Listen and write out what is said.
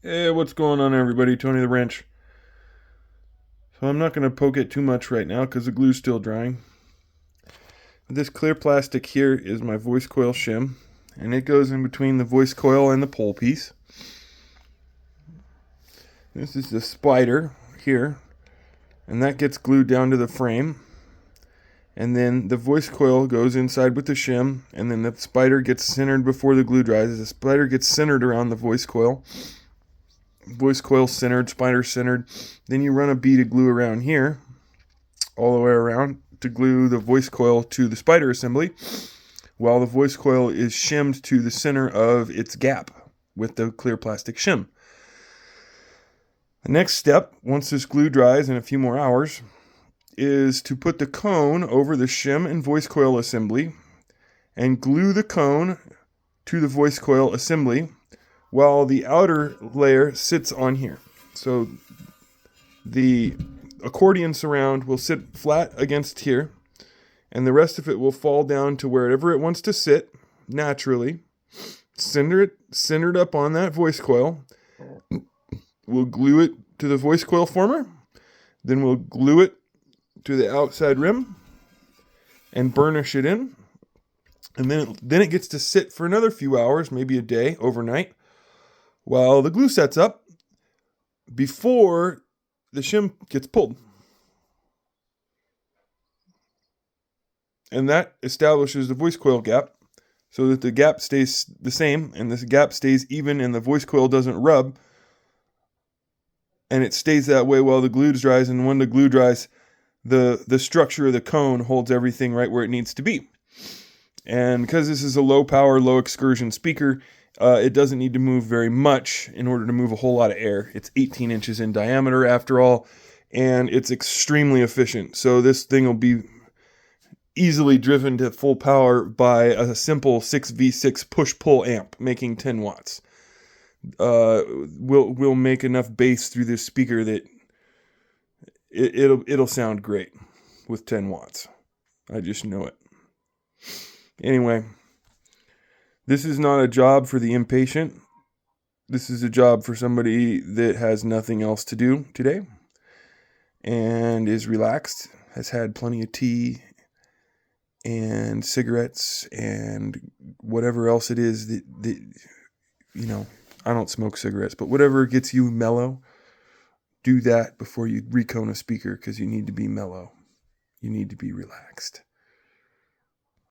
Hey, what's going on, everybody? Tony the Wrench. So I'm not going to poke it too much right now because the glue's still drying. This clear plastic here is my voice coil shim, and it goes in between the voice coil and the pole piece. This is the spider here, and that gets glued down to the frame. And then the voice coil goes inside with the shim, and then the spider gets centered before the glue dries. The spider gets centered around the voice coil. Voice coil centered, spider centered. Then you run a bead of glue around here, all the way around, to glue the voice coil to the spider assembly, while the voice coil is shimmed to the center of its gap with the clear plastic shim. The next step, once this glue dries in a few more hours, is to put the cone over the shim and voice coil assembly and glue the cone to the voice coil assembly while the outer layer sits on here. So the accordion surround will sit flat against here, and the rest of it will fall down to wherever it wants to sit naturally. Centered up on that voice coil. We'll glue it to the voice coil former, then we'll glue it to the outside rim and burnish it in. And then it gets to sit for another few hours, maybe a day, overnight, while the glue sets up before the shim gets pulled. And that establishes the voice coil gap so that the gap stays the same and this gap stays even and the voice coil doesn't rub. And it stays that way while the glue dries. And when the glue dries, the structure of the cone holds everything right where it needs to be. And because this is a low power, low excursion speaker, it doesn't need to move very much in order to move a whole lot of air. It's 18 inches in diameter after all, and it's extremely efficient. So this thing will be easily driven to full power by a simple 6V6 push-pull amp making 10 watts. We'll make enough bass through this speaker that it'll sound great with 10 watts. I just know it. Anyway, this is not a job for the impatient. This is a job for somebody that has nothing else to do today and is relaxed, has had plenty of tea and cigarettes and whatever else it is that I don't smoke cigarettes, but whatever gets you mellow, do that before you recone a speaker because you need to be mellow. You need to be relaxed.